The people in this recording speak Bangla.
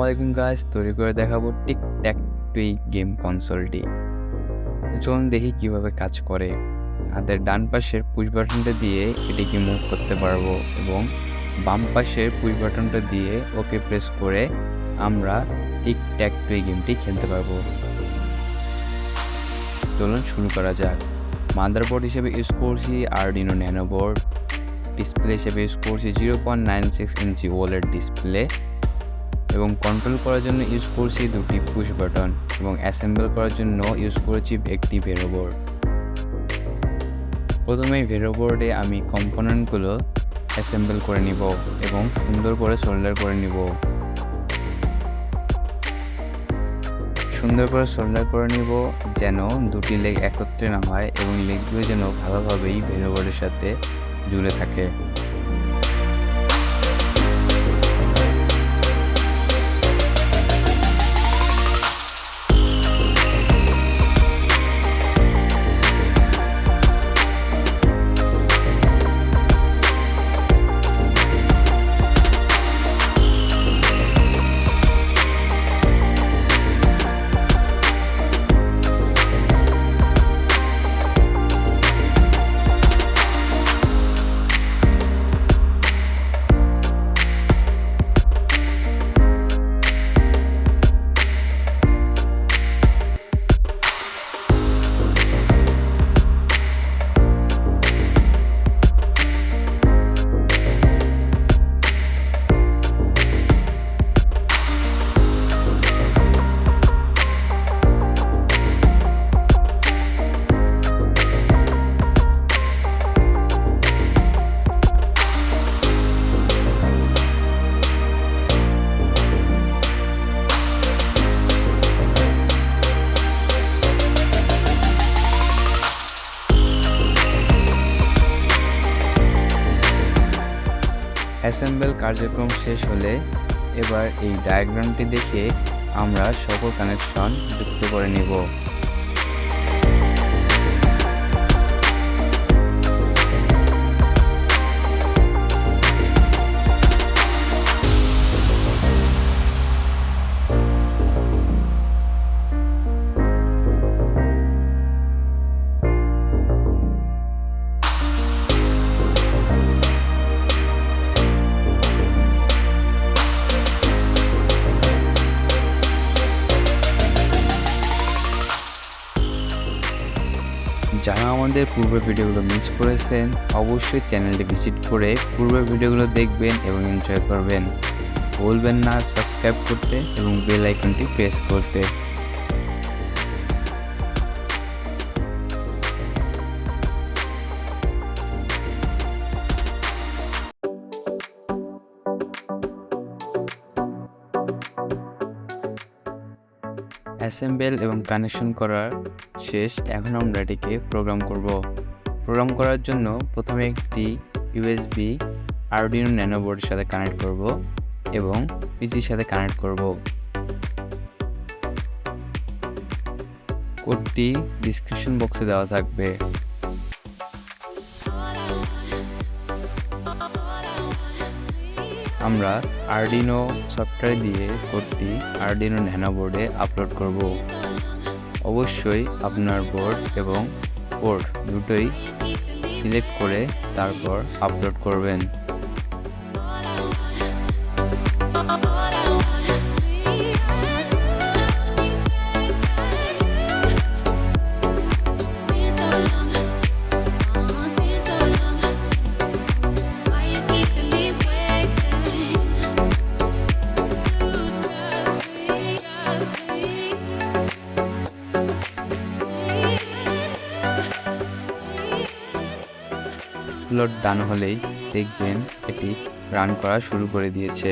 আসসালামু আলাইকুম গাইস, তৈরি করে দেখাবো টিক ট্যাক টুই গেম কনসোলটি। চলুন দেখি কিভাবে কাজ করে। হাতের ডান পাশের পুশ বাটনটা দিয়ে এটিকে মুভ করতে পারবো এবং বাম পাশের পুশ বাটনটা দিয়ে ওকে প্রেস করে আমরা টিক ট্যাক টুই গেমটি খেলতে পারবো। চলুন শুরু করা যাক। মাদারবোর্ড হিসেবে ইউজ করছি আরডিনো ন্যানো বোর্ড। ডিসপ্লে হিসেবে ইউজ করছি 0.96 ইঞ্চি OLED ডিসপ্লে এবং কন্ট্রোল করার জন্য ইউজ করছি দুটি পুশ বাটন এবং অ্যাসেম্বল করার জন্য ইউজ করেছি একটি ভেরো বোর্ড। প্রথমে ভেরো বোর্ডে আমি কম্পোনেন্টগুলো অ্যাসেম্বল করে নিব এবং সুন্দর করে সোল্ডার করে নিব। যেন দুটি লেগ একত্রে না হয় এবং লেগগুলো যেন ভালোভাবেই ভেরো বোর্ডের সাথে জুড়ে থাকে। অ্যাসেম্বল কার্যক্রম শেষ হলে এবার এই ডায়াগ্রামটি দেখে আমরা সকল কানেকশন যুক্ত করে নিব। যারা আমাদের পূর্বের ভিডিওগুলো মিস করেছেন অবশ্যই চ্যানেলটি ভিজিট করে পূর্বের ভিডিওগুলো দেখবেন এবং এনজয় করবেন। ভুলবেন না সাবস্ক্রাইব করতে এবং বেল আইকনটি প্রেস করতে। অ্যাসেম্বল এবং কানেকশন করার শেষ। এখন আমরা এটিকে প্রোগ্রাম করব। প্রোগ্রাম করার জন্য প্রথমে একটি ইউএসবি আরডিনো ন্যানো বোর্ডের সাথে কানেক্ট করব এবং পিসির সাথে কানেক্ট করব। কোডটি ডিসক্রিপশন বক্সে দেওয়া থাকবে। আমরা আরডিনো সফটওয়্যার দিয়ে কোডটি আরডিনো ন্যানো বোর্ডে আপলোড করব। অবশ্যই আপনার বোর্ড এবং পোর্ট দুটোই সিলেক্ট করে তারপর আপলোড করবেন। আপলোড ডান হলেই দেখবেন এটি রান করা শুরু করে দিয়েছে।